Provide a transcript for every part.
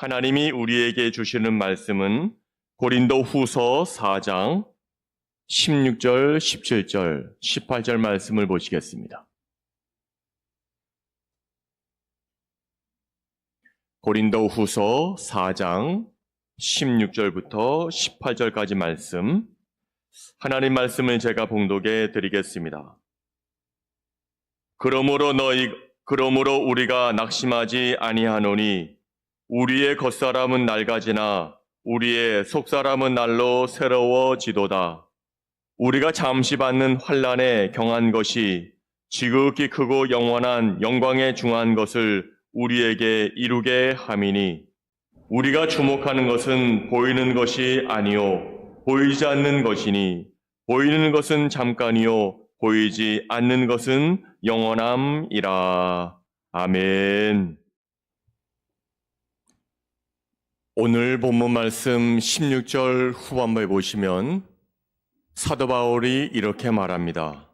하나님이 우리에게 주시는 말씀은 고린도 후서 4장 16절, 17절, 18절 말씀을 보시겠습니다. 고린도 후서 4장 16절부터 18절까지 말씀, 하나님 말씀을 제가 봉독해 드리겠습니다. 그러므로 우리가 낙심하지 아니하노니 우리의 겉사람은 낡아지나 우리의 속사람은 날로 새로워지도다. 우리가 잠시 받는 환난에 경한 것이 지극히 크고 영원한 영광에 중한 것을 우리에게 이루게 함이니 우리가 주목하는 것은 보이는 것이 아니요 보이지 않는 것이니 보이는 것은 잠깐이요 보이지 않는 것은 영원함이라. 아멘. 오늘 본문 말씀 16절 후반부에 보시면 사도 바울이 이렇게 말합니다.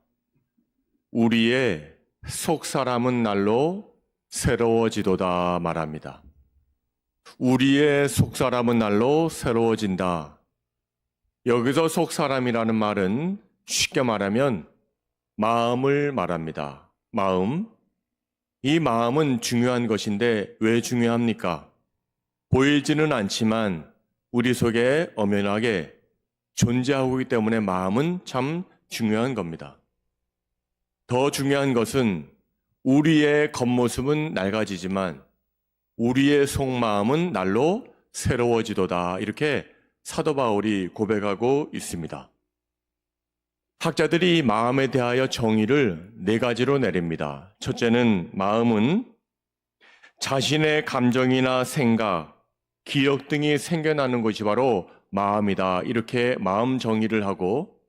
우리의 속사람은 날로 새로워지도다 말합니다. 우리의 속사람은 날로 새로워진다. 여기서 속사람이라는 말은 쉽게 말하면 마음을 말합니다. 마음. 이 마음은 중요한 것인데 왜 중요합니까? 보이지는 않지만 우리 속에 엄연하게 존재하고 있기 때문에 마음은 참 중요한 겁니다. 더 중요한 것은 우리의 겉모습은 낡아지지만 우리의 속마음은 날로 새로워지도다. 이렇게 사도 바울이 고백하고 있습니다. 학자들이 마음에 대하여 정의를 4가지로 내립니다. 첫째는 마음은 자신의 감정이나 생각, 기억 등이 생겨나는 것이 바로 마음이다. 이렇게 마음 정의를 하고,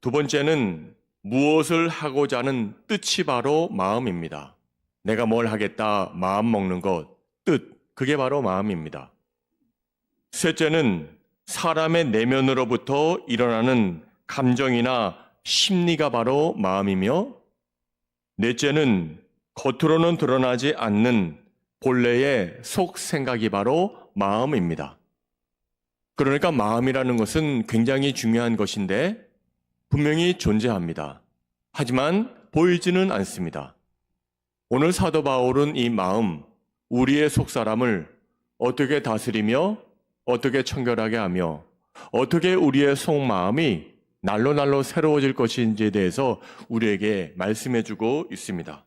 두 번째는 무엇을 하고자 하는 뜻이 바로 마음입니다. 내가 뭘 하겠다, 마음 먹는 것, 뜻, 그게 바로 마음입니다. 셋째는 사람의 내면으로부터 일어나는 감정이나 심리가 바로 마음이며, 넷째는 겉으로는 드러나지 않는 본래의 속 생각이 바로 마음입니다. 그러니까 마음이라는 것은 굉장히 중요한 것인데 분명히 존재합니다. 하지만 보이지는 않습니다. 오늘 사도 바울은 이 마음, 우리의 속사람을 어떻게 다스리며 어떻게 청결하게 하며 어떻게 우리의 속마음이 날로 새로워질 것인지에 대해서 우리에게 말씀해주고 있습니다.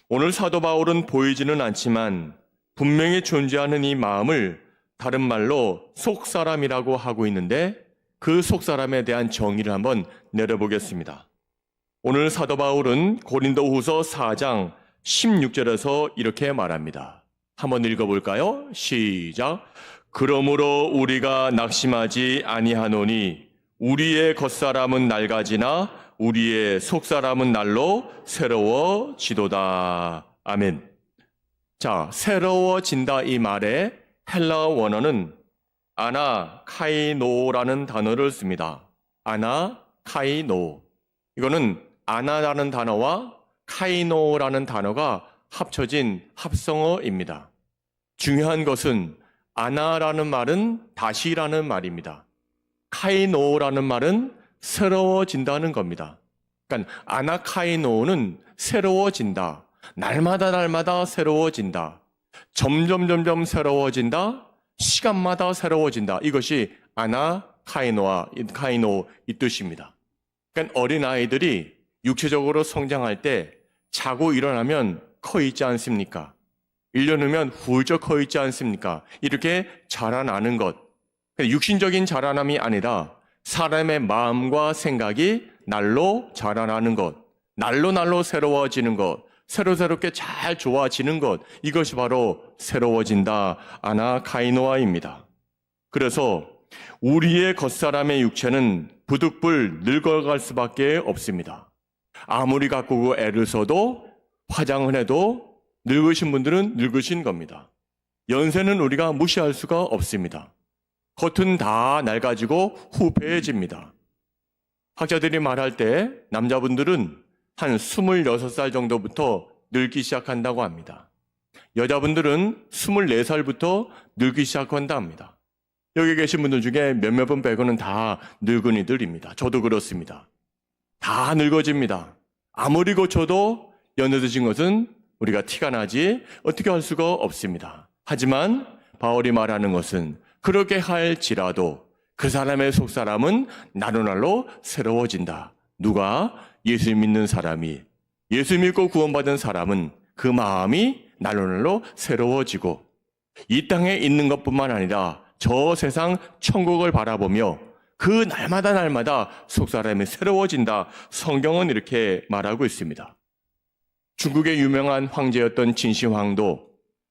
오늘 사도 바울은 보이지는 않지만 분명히 존재하는 이 마음을 다른 말로 속사람이라고 하고 있는데 그 속사람에 대한 정의를 한번 내려보겠습니다. 오늘 사도 바울은 고린도 후서 4장 16절에서 이렇게 말합니다. 한번 읽어볼까요? 시작. 그러므로 우리가 낙심하지 아니하노니 우리의 겉사람은 낡아지나 우리의 속사람은 날로 새로워지도다. 아멘. 자, 새로워진다 이 말에 헬라어 원어는 아나카이노라는 단어를 씁니다. 아나카이노. 이거는 아나라는 단어와 카이노라는 단어가 합쳐진 합성어입니다. 중요한 것은 아나라는 말은 다시라는 말입니다. 카이노라는 말은 새로워진다는 겁니다. 그러니까 아나카이노는 새로워진다. 날마다 새로워진다. 점점 새로워진다. 시간마다 새로워진다. 이것이 아나카이노 이 뜻입니다. 그러니까 어린아이들이 육체적으로 성장할 때 자고 일어나면 커 있지 않습니까? 1년 후면 훌쩍 커 있지 않습니까? 이렇게 자라나는 것. 육신적인 자라남이 아니라 사람의 마음과 생각이 날로 자라나는 것, 날로 새로워지는 것, 새롭게 잘 좋아지는 것, 이것이 바로 새로워진다, 아나카이노아입니다. 그래서 우리의 겉사람의 육체는 부득불 늙어갈 수밖에 없습니다. 아무리 가꾸고 애를 써도 화장을 해도 늙으신 분들은 늙으신 겁니다. 연세는 우리가 무시할 수가 없습니다. 겉은 다 낡아지고 후패해집니다. 학자들이 말할 때 남자분들은 한 26살 정도부터 늙기 시작한다고 합니다. 여자분들은 24살부터 늙기 시작한다 합니다. 여기 계신 분들 중에 몇몇 분 빼고는 다 늙은이들입니다. 저도 그렇습니다. 다 늙어집니다. 아무리 고쳐도 연세 드신 것은 우리가 티가 나지 어떻게 할 수가 없습니다. 하지만 바울이 말하는 것은 그렇게 할지라도 그 사람의 속사람은 날로날로 새로워진다. 누가? 예수 믿는 사람이, 예수 믿고 구원받은 사람은 그 마음이 날로날로 새로워지고 이 땅에 있는 것뿐만 아니라 저 세상 천국을 바라보며 그 날마다 속사람이 새로워진다. 성경은 이렇게 말하고 있습니다. 중국의 유명한 황제였던 진시황도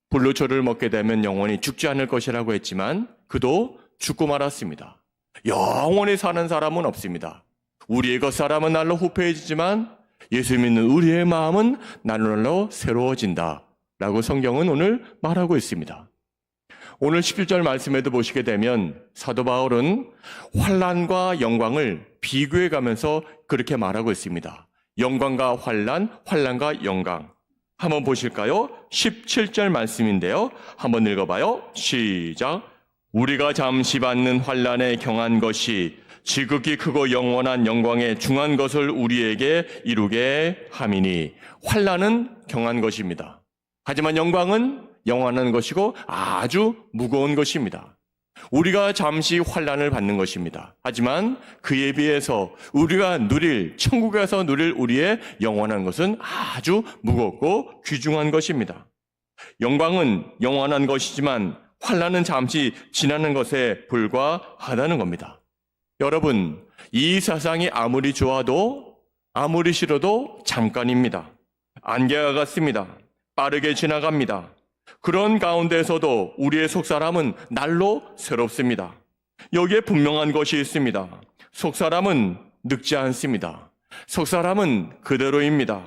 불로초를 먹게 되면 영원히 죽지 않을 것이라고 했지만 그도 죽고 말았습니다. 영원히 사는 사람은 없습니다. 우리의 겉사람은 날로 후패해지지만 예수 믿는 우리의 마음은 날로 새로워진다 라고 성경은 오늘 말하고 있습니다. 오늘 17절 말씀에도 보시게 되면 사도 바울은 환난과 영광을 비교해 가면서 그렇게 말하고 있습니다. 영광과 환난, 환난과 영광. 한번 보실까요? 17절 말씀인데요. 한번 읽어봐요. 시작. 우리가 잠시 받는 환난에 경한 것이 지극히 크고 영원한 영광에 중한 것을 우리에게 이루게 함이니. 환난은 경한 것입니다. 하지만 영광은 영원한 것이고 아주 무거운 것입니다. 우리가 잠시 환난을 받는 것입니다. 하지만 그에 비해서 우리가 누릴, 천국에서 누릴 우리의 영원한 것은 아주 무겁고 귀중한 것입니다. 영광은 영원한 것이지만 환난은 잠시 지나는 것에 불과하다는 겁니다. 여러분, 이 세상이 아무리 좋아도 아무리 싫어도 잠깐입니다. 안개와 같습니다. 빠르게 지나갑니다. 그런 가운데에서도 우리의 속사람은 날로 새롭습니다. 여기에 분명한 것이 있습니다. 속사람은 늙지 않습니다. 속사람은 그대로입니다.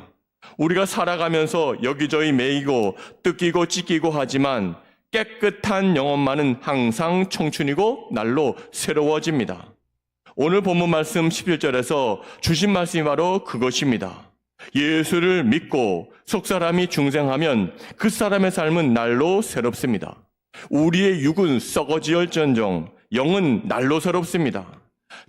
우리가 살아가면서 여기저기 매이고 뜯기고 찢기고 하지만 깨끗한 영혼만은 항상 청춘이고 날로 새로워집니다. 오늘 본문 말씀 11절에서 주신 말씀이 바로 그것입니다. 예수를 믿고 속사람이 중생하면 그 사람의 삶은 날로 새롭습니다. 우리의 육은 썩어지을지언정 영은 날로 새롭습니다.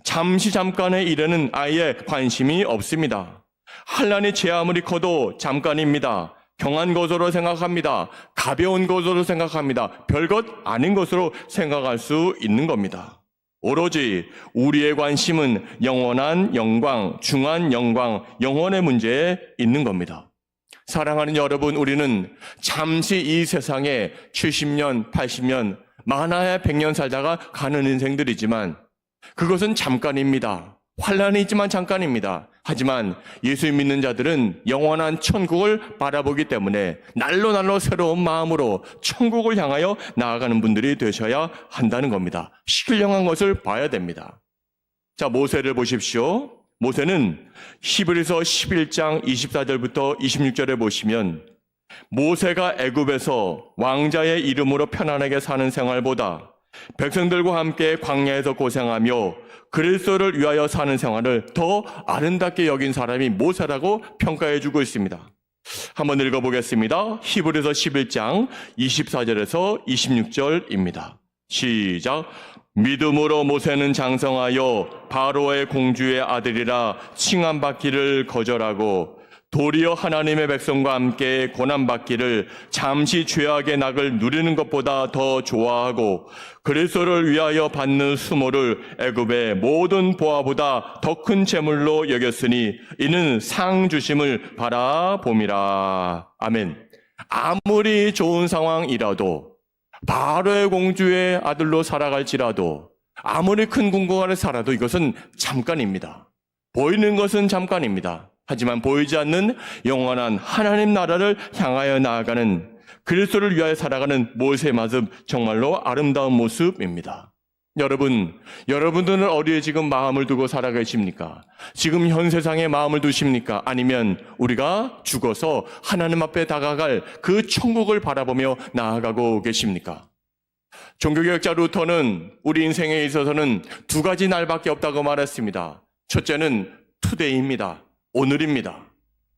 잠깐의 일에는 아예 관심이 없습니다. 환난이 제 아무리 커도 잠깐입니다. 경한 것으로 생각합니다. 가벼운 것으로 생각합니다. 별것 아닌 것으로 생각할 수 있는 겁니다. 오로지 우리의 관심은 영원한 영광, 중한 영광, 영원의 문제에 있는 겁니다. 사랑하는 여러분, 우리는 잠시 이 세상에 70년, 80년, 많아야 100년 살다가 가는 인생들이지만 그것은 잠깐입니다. 환난이 있지만 잠깐입니다. 하지만 예수 믿는 자들은 영원한 천국을 바라보기 때문에 날로 새로운 마음으로 천국을 향하여 나아가는 분들이 되셔야 한다는 겁니다. 신령한 것을 봐야 됩니다. 자, 모세를 보십시오. 모세는 히브리서 11장 24절부터 26절에 보시면 모세가 애굽에서 왕자의 이름으로 편안하게 사는 생활보다 백성들과 함께 광야에서 고생하며 그리스도를 위하여 사는 생활을 더 아름답게 여긴 사람이 모세라고 평가해주고 있습니다. 한번 읽어보겠습니다. 히브리서 11장 24절에서 26절입니다. 시작. 믿음으로 모세는 장성하여 바로의 공주의 아들이라 칭함받기를 거절하고 도리어 하나님의 백성과 함께 고난받기를 잠시 죄악의 낙을 누리는 것보다 더 좋아하고 그리스도를 위하여 받는 수모를 애굽의 모든 보화보다 더 큰 재물로 여겼으니 이는 상 주심을 바라봄이라. 아멘. 아무리 좋은 상황이라도 바로의 공주의 아들로 살아갈지라도 아무리 큰 궁궐 안에 살아도 이것은 잠깐입니다. 보이는 것은 잠깐입니다. 하지만 보이지 않는 영원한 하나님 나라를 향하여 나아가는 그리스도를 위하여 살아가는 모세의 모습, 정말로 아름다운 모습입니다. 여러분들은 어디에 지금 마음을 두고 살아계십니까? 지금 현 세상에 마음을 두십니까? 아니면 우리가 죽어서 하나님 앞에 다가갈 그 천국을 바라보며 나아가고 계십니까? 종교개혁자 루터는 우리 인생에 있어서는 두 가지 날밖에 없다고 말했습니다. 첫째는 투데이입니다. 오늘입니다.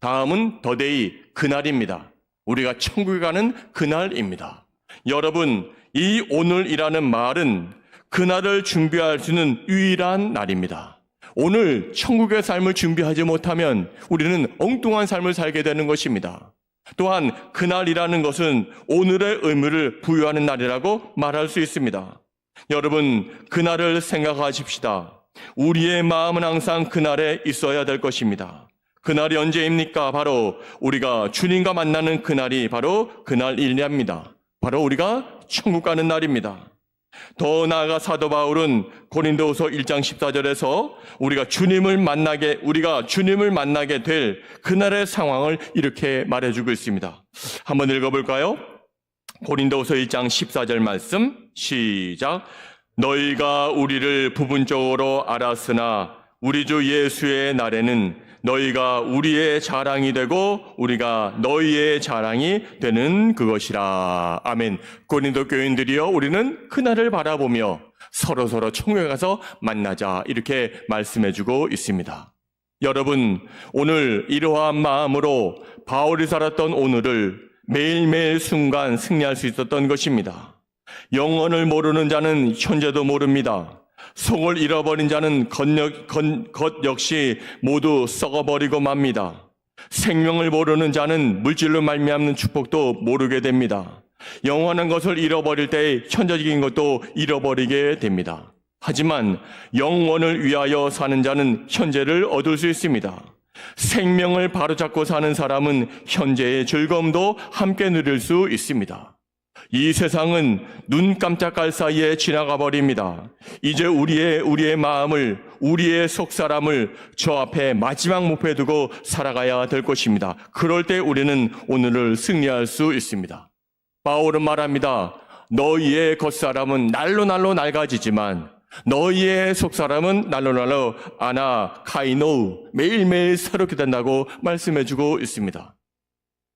다음은 더데이, 그날입니다. 우리가 천국에 가는 그날입니다. 여러분, 이 오늘이라는 말은 그날을 준비할 수 있는 유일한 날입니다. 오늘 천국의 삶을 준비하지 못하면 우리는 엉뚱한 삶을 살게 되는 것입니다. 또한 그날이라는 것은 오늘의 의미를 부여하는 날이라고 말할 수 있습니다. 여러분, 그날을 생각하십시다. 우리의 마음은 항상 그날에 있어야 될 것입니다. 그날이 언제입니까? 바로 우리가 주님과 만나는 그날이 바로 그날입니다. 바로 우리가 천국 가는 날입니다. 더 나아가 사도 바울은 고린도후서 1장 14절에서 우리가 주님을 만나게 될 그날의 상황을 이렇게 말해주고 있습니다. 한번 읽어볼까요? 고린도후서 1장 14절 말씀 시작. 너희가 우리를 부분적으로 알았으나 우리 주 예수의 날에는 너희가 우리의 자랑이 되고 우리가 너희의 자랑이 되는 그것이라. 아멘. 고린도 교인들이여, 우리는 그날을 바라보며 서로 천국에 가서 만나자, 이렇게 말씀해주고 있습니다. 여러분, 오늘 이러한 마음으로 바울이 살았던 오늘을 매일매일 순간 승리할 수 있었던 것입니다. 영원을 모르는 자는 현재도 모릅니다. 속을 잃어버린 자는 것 역시 모두 썩어버리고 맙니다. 생명을 모르는 자는 물질로 말미암는 축복도 모르게 됩니다. 영원한 것을 잃어버릴 때 현재적인 것도 잃어버리게 됩니다. 하지만 영원을 위하여 사는 자는 현재를 얻을 수 있습니다. 생명을 바로잡고 사는 사람은 현재의 즐거움도 함께 누릴 수 있습니다. 이 세상은 눈 깜짝할 사이에 지나가 버립니다. 이제 우리의 마음을, 우리의 속사람을 저 앞에 마지막 목표에 두고 살아가야 될 것입니다. 그럴 때 우리는 오늘을 승리할 수 있습니다. 바울은 말합니다. 너희의 겉사람은 날로 낡아지지만 너희의 속사람은 날로 카이노우, 매일매일 새롭게 된다고 말씀해주고 있습니다.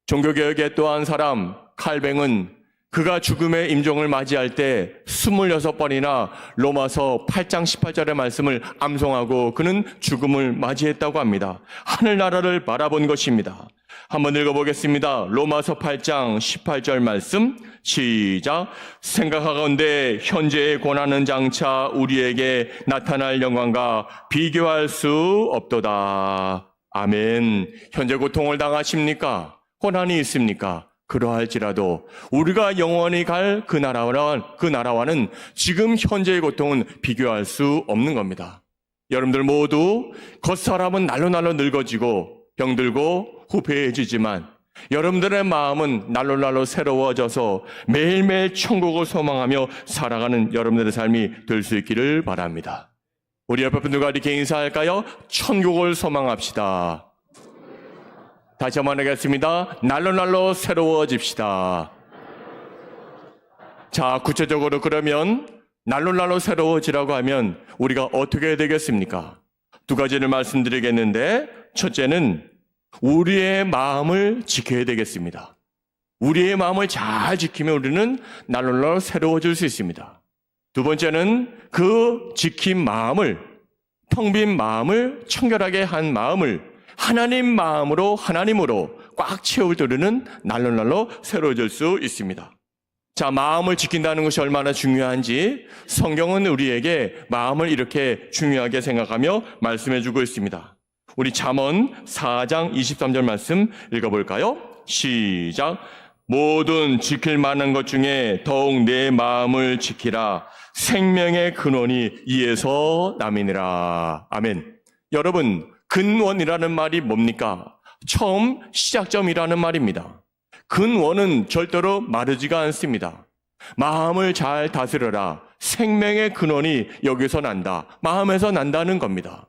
종교개혁의 또 한 사람 칼뱅은 그가 죽음의 임종을 맞이할 때 26번이나 로마서 8장 18절의 말씀을 암송하고 그는 죽음을 맞이했다고 합니다. 하늘나라를 바라본 것입니다. 한번 읽어보겠습니다. 로마서 8장 18절 말씀 시작. 생각하건대 현재의 고난은 장차 우리에게 나타날 영광과 비교할 수 없도다. 아멘. 현재 고통을 당하십니까? 고난이 있습니까? 그러할지라도 우리가 영원히 갈 그 나라와는 지금 현재의 고통은 비교할 수 없는 겁니다. 여러분들 모두 겉사람은 날로 늙어지고 병들고 후패해지지만 여러분들의 마음은 날로 새로워져서 매일매일 천국을 소망하며 살아가는 여러분들의 삶이 될 수 있기를 바랍니다. 우리 옆에 분들과 이렇게 인사할까요? 천국을 소망합시다. 다시 한번 하겠습니다. 날로 새로워집시다. 자, 구체적으로 그러면 날로 새로워지라고 하면 우리가 어떻게 해야 되겠습니까? 두 가지를 말씀드리겠는데, 첫째는 우리의 마음을 지켜야 되겠습니다. 우리의 마음을 잘 지키면 우리는 날로 새로워질 수 있습니다. 두 번째는 그 지킨 마음을, 텅 빈 마음을, 청결하게 한 마음을 하나님으로 꽉 채울 때 우리는 날로 새로워질 수 있습니다. 자, 마음을 지킨다는 것이 얼마나 중요한지 성경은 우리에게 마음을 이렇게 중요하게 생각하며 말씀해주고 있습니다. 우리 잠언 4장 23절 말씀 읽어볼까요? 시작. 모든 지킬 만한 것 중에 더욱 내 마음을 지키라. 생명의 근원이 이에서 남이니라. 아멘. 여러분, 근원이라는 말이 뭡니까? 처음 시작점이라는 말입니다. 근원은 절대로 마르지가 않습니다. 마음을 잘 다스려라. 생명의 근원이 여기서 난다. 마음에서 난다는 겁니다.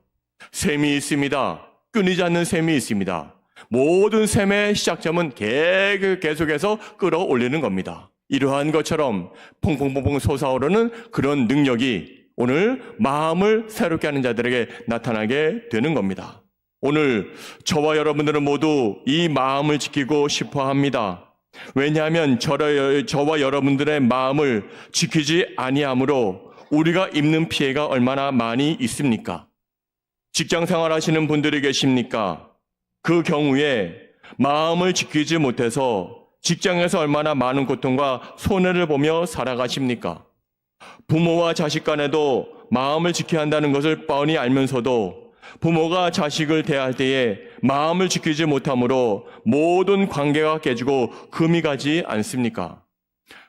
샘이 있습니다. 끊이지 않는 샘이 있습니다. 모든 샘의 시작점은 계속해서 끌어올리는 겁니다. 이러한 것처럼 퐁퐁퐁 솟아오르는 그런 능력이 오늘 마음을 새롭게 하는 자들에게 나타나게 되는 겁니다. 오늘 저와 여러분들은 모두 이 마음을 지키고 싶어 합니다. 왜냐하면 저와 여러분들의 마음을 지키지 아니함으로 우리가 입는 피해가 얼마나 많이 있습니까? 직장 생활하시는 분들이 계십니까? 그 경우에 마음을 지키지 못해서 직장에서 얼마나 많은 고통과 손해를 보며 살아가십니까? 부모와 자식 간에도 마음을 지켜야 한다는 것을 뻔히 알면서도 부모가 자식을 대할 때에 마음을 지키지 못함으로 모든 관계가 깨지고 금이 가지 않습니까?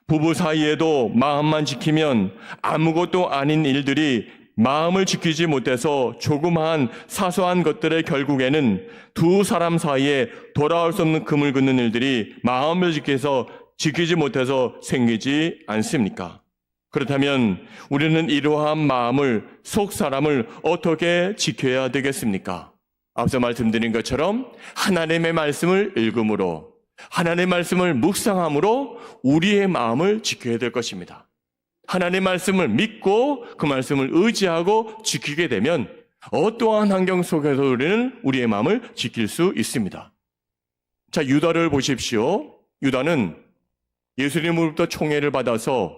부부 사이에도 마음만 지키면 아무것도 아닌 일들이 마음을 지키지 못해서 조그마한 사소한 것들의 결국에는 두 사람 사이에 돌아올 수 없는 금을 긋는 일들이 마음을 지키지 못해서 생기지 않습니까? 그렇다면 우리는 이러한 마음을, 속 사람을 어떻게 지켜야 되겠습니까? 앞서 말씀드린 것처럼 하나님의 말씀을 읽음으로, 하나님의 말씀을 묵상함으로 우리의 마음을 지켜야 될 것입니다. 하나님의 말씀을 믿고 그 말씀을 의지하고 지키게 되면 어떠한 환경 속에서 우리는 우리의 마음을 지킬 수 있습니다. 자, 유다를 보십시오. 유다는 예수님으로부터 총애를 받아서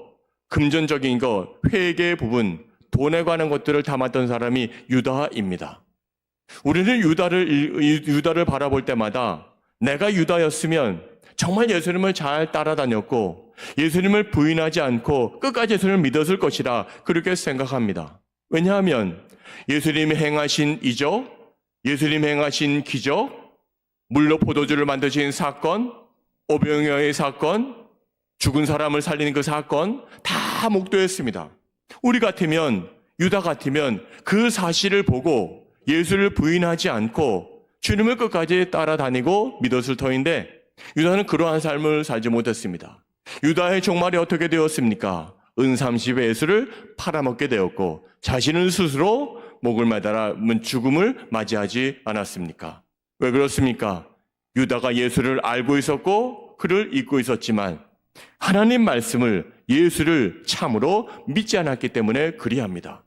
금전적인 것, 회계 부분, 돈에 관한 것들을 담았던 사람이 유다입니다. 우리는 유다를 바라볼 때마다 내가 유다였으면 정말 예수님을 잘 따라다녔고 예수님을 부인하지 않고 끝까지 예수님을 믿었을 것이라 그렇게 생각합니다. 왜냐하면 예수님이 행하신 이적, 예수님이 행하신 기적, 물로 포도주를 만드신 사건, 오병이어의 사건, 죽은 사람을 살리는 그 사건 다 목도했습니다. 우리 같으면, 유다 같으면 그 사실을 보고 예수를 부인하지 않고 주님을 끝까지 따라다니고 믿었을 터인데 유다는 그러한 삶을 살지 못했습니다. 유다의 종말이 어떻게 되었습니까? 은30의 예수를 팔아먹게 되었고 자신은 스스로 목을 매달아 죽음을 맞이하지 않았습니까? 왜 그렇습니까? 유다가 예수를 알고 있었고 그를 잊고 있었지만 하나님 말씀을, 예수를 참으로 믿지 않았기 때문에 그리합니다.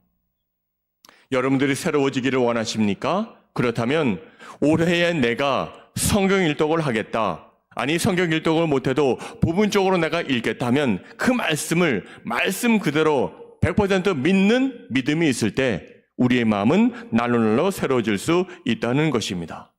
여러분들이 새로워지기를 원하십니까? 그렇다면 올해에 내가 성경 일독을 하겠다. 아니 성경 일독을 못해도 부분적으로 내가 읽겠다면 그 말씀을 말씀 그대로 100% 믿는 믿음이 있을 때 우리의 마음은 날로 새로워질 수 있다는 것입니다.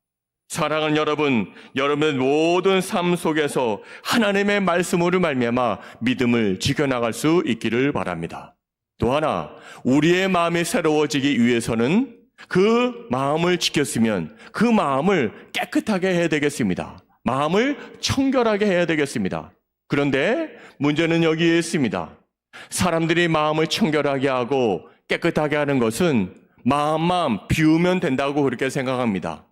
사랑하는 여러분, 여러분의 모든 삶 속에서 하나님의 말씀으로 말미암아 믿음을 지켜나갈 수 있기를 바랍니다. 또 하나, 우리의 마음이 새로워지기 위해서는 그 마음을 지켰으면 그 마음을 깨끗하게 해야 되겠습니다. 마음을 청결하게 해야 되겠습니다. 그런데 문제는 여기에 있습니다. 사람들이 마음을 청결하게 하고 깨끗하게 하는 것은 마음만 비우면 된다고 그렇게 생각합니다.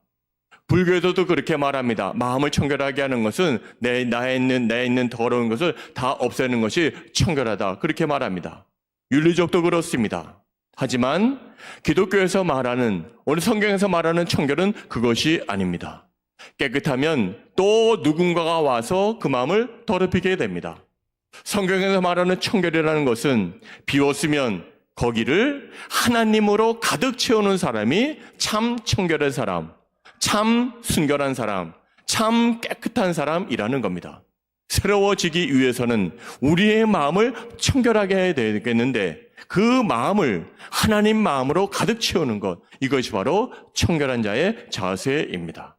불교에서도 그렇게 말합니다. 마음을 청결하게 하는 것은 내에 있는 더러운 것을 다 없애는 것이 청결하다. 그렇게 말합니다. 윤리적도 그렇습니다. 하지만 기독교에서 말하는, 오늘 성경에서 말하는 청결은 그것이 아닙니다. 깨끗하면 또 누군가가 와서 그 마음을 더럽히게 됩니다. 성경에서 말하는 청결이라는 것은 비웠으면 거기를 하나님으로 가득 채우는 사람이 참 청결한 사람, 참 순결한 사람, 참 깨끗한 사람이라는 겁니다. 새로워지기 위해서는 우리의 마음을 청결하게 해야 되겠는데 그 마음을 하나님 마음으로 가득 채우는 것, 이것이 바로 청결한 자의 자세입니다.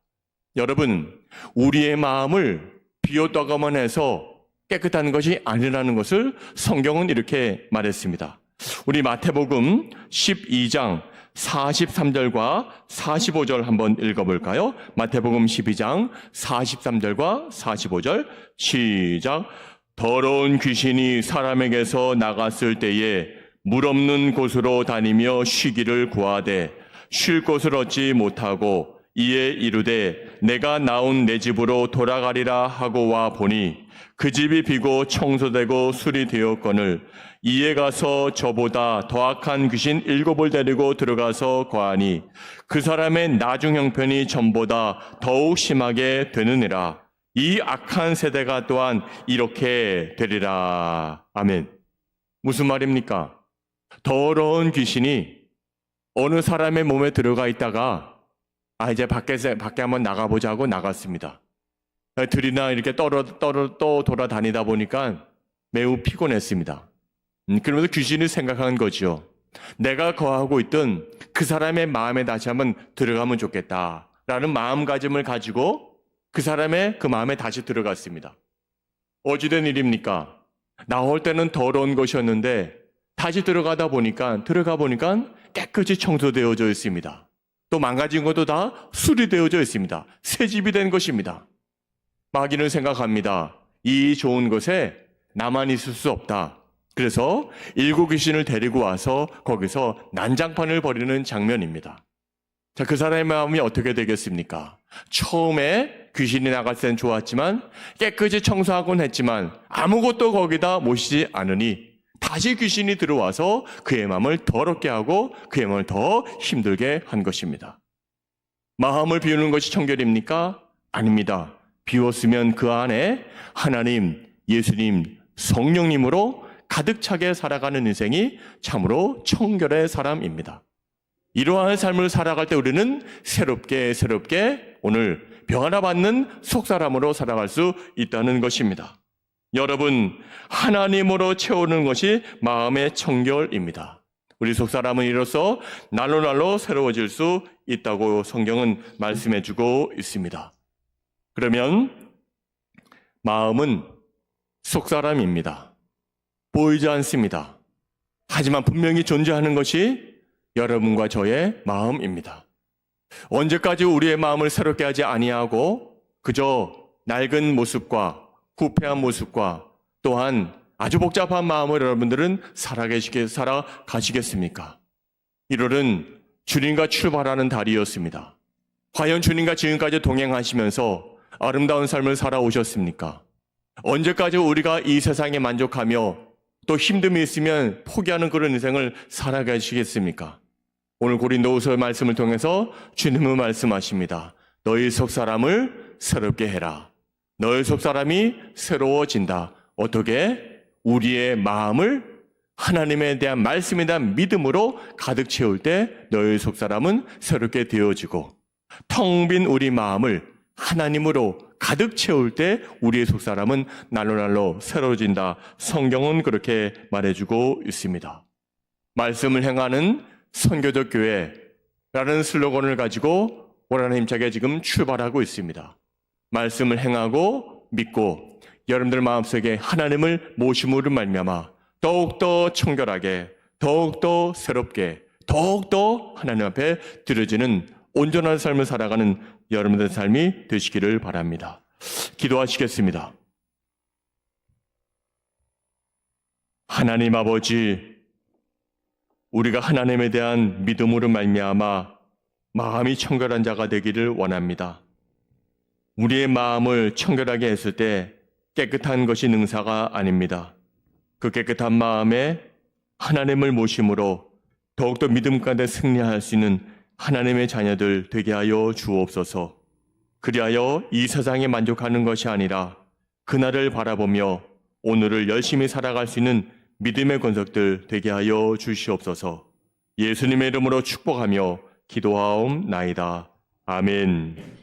여러분, 우리의 마음을 비웠다고만 해서 깨끗한 것이 아니라는 것을 성경은 이렇게 말했습니다. 우리 마태복음 12장 43절과 45절 한번 읽어볼까요? 마태복음 12장 43절과 45절 시작. 더러운 귀신이 사람에게서 나갔을 때에 물 없는 곳으로 다니며 쉬기를 구하되 쉴 곳을 얻지 못하고 이에 이르되 내가 나온 내 집으로 돌아가리라 하고 와 보니 그 집이 비고 청소되고 수리되었거늘 이에 가서 저보다 더 악한 귀신 7을 데리고 들어가서 거하니 그 사람의 나중 형편이 전보다 더욱 심하게 되느니라. 이 악한 세대가 또한 이렇게 되리라. 아멘. 무슨 말입니까? 더러운 귀신이 어느 사람의 몸에 들어가 있다가 이제 밖에 한번 나가보자고 나갔습니다. 들이나 이렇게 또 돌아다니다 보니까 매우 피곤했습니다. 그러면서 귀신이 생각한 거죠. 내가 거하고 있던 그 사람의 마음에 다시 한번 들어가면 좋겠다라는 마음가짐을 가지고 그 사람의 그 마음에 다시 들어갔습니다. 어찌된 일입니까? 나올 때는 더러운 것이었는데 다시 들어가 보니까 깨끗이 청소되어져 있습니다. 또 망가진 것도 다 수리되어져 있습니다. 새 집이 된 것입니다. 마귀는 생각합니다. 이 좋은 것에 나만 있을 수 없다. 그래서 일곱 귀신을 데리고 와서 거기서 난장판을 벌이는 장면입니다. 자, 그 사람의 마음이 어떻게 되겠습니까? 처음에 귀신이 나갈 땐 좋았지만 깨끗이 청소하곤 했지만 아무것도 거기다 모시지 않으니 다시 귀신이 들어와서 그의 마음을 더럽게 하고 그의 마음을 더 힘들게 한 것입니다. 마음을 비우는 것이 청결입니까? 아닙니다. 비웠으면 그 안에 하나님, 예수님, 성령님으로 가득 차게 살아가는 인생이 참으로 청결의 사람입니다. 이러한 삶을 살아갈 때 우리는 새롭게 오늘 병 하나 받는 속사람으로 살아갈 수 있다는 것입니다. 여러분, 하나님으로 채우는 것이 마음의 청결입니다. 우리 속사람은 이로써 날로 새로워질 수 있다고 성경은 말씀해주고 있습니다. 그러면 마음은 속사람입니다. 보이지 않습니다. 하지만 분명히 존재하는 것이 여러분과 저의 마음입니다. 언제까지 우리의 마음을 새롭게 하지 아니하고 그저 낡은 모습과 후패한 모습과 또한 아주 복잡한 마음을 여러분들은 살아가시겠습니까? 1월은 주님과 출발하는 달이었습니다. 과연 주님과 지금까지 동행하시면서 아름다운 삶을 살아오셨습니까? 언제까지 우리가 이 세상에 만족하며 또 힘듦이 있으면 포기하는 그런 인생을 살아가시겠습니까? 오늘 고린도후서 말씀을 통해서 주님은 말씀하십니다. 너희 속사람을 새롭게 해라. 너희 속사람이 새로워진다. 어떻게? 우리의 마음을 하나님에 대한 말씀에 대한 믿음으로 가득 채울 때 너희 속사람은 새롭게 되어지고 텅 빈 우리 마음을 하나님으로 가득 채울 때 우리의 속사람은 날로 새로워진다. 성경은 그렇게 말해주고 있습니다. 말씀을 행하는 선교적 교회라는 슬로건을 가지고 올 한해 힘차게 지금 출발하고 있습니다. 말씀을 행하고 믿고 여러분들 마음속에 하나님을 모심으로 말미암아 더욱더 청결하게 더욱더 새롭게 더욱더 하나님 앞에 드려지는 온전한 삶을 살아가는 여러분들의 삶이 되시기를 바랍니다. 기도하시겠습니다. 하나님 아버지, 우리가 하나님에 대한 믿음으로 말미암아 마음이 청결한 자가 되기를 원합니다. 우리의 마음을 청결하게 했을 때 깨끗한 것이 능사가 아닙니다. 그 깨끗한 마음에 하나님을 모심으로 더욱더 믿음 가운데 승리할 수 있는 하나님의 자녀들 되게 하여 주옵소서. 그리하여 이 세상에 만족하는 것이 아니라 그날을 바라보며 오늘을 열심히 살아갈 수 있는 믿음의 권속들 되게 하여 주시옵소서. 예수님의 이름으로 축복하며 기도하옵나이다. 아멘.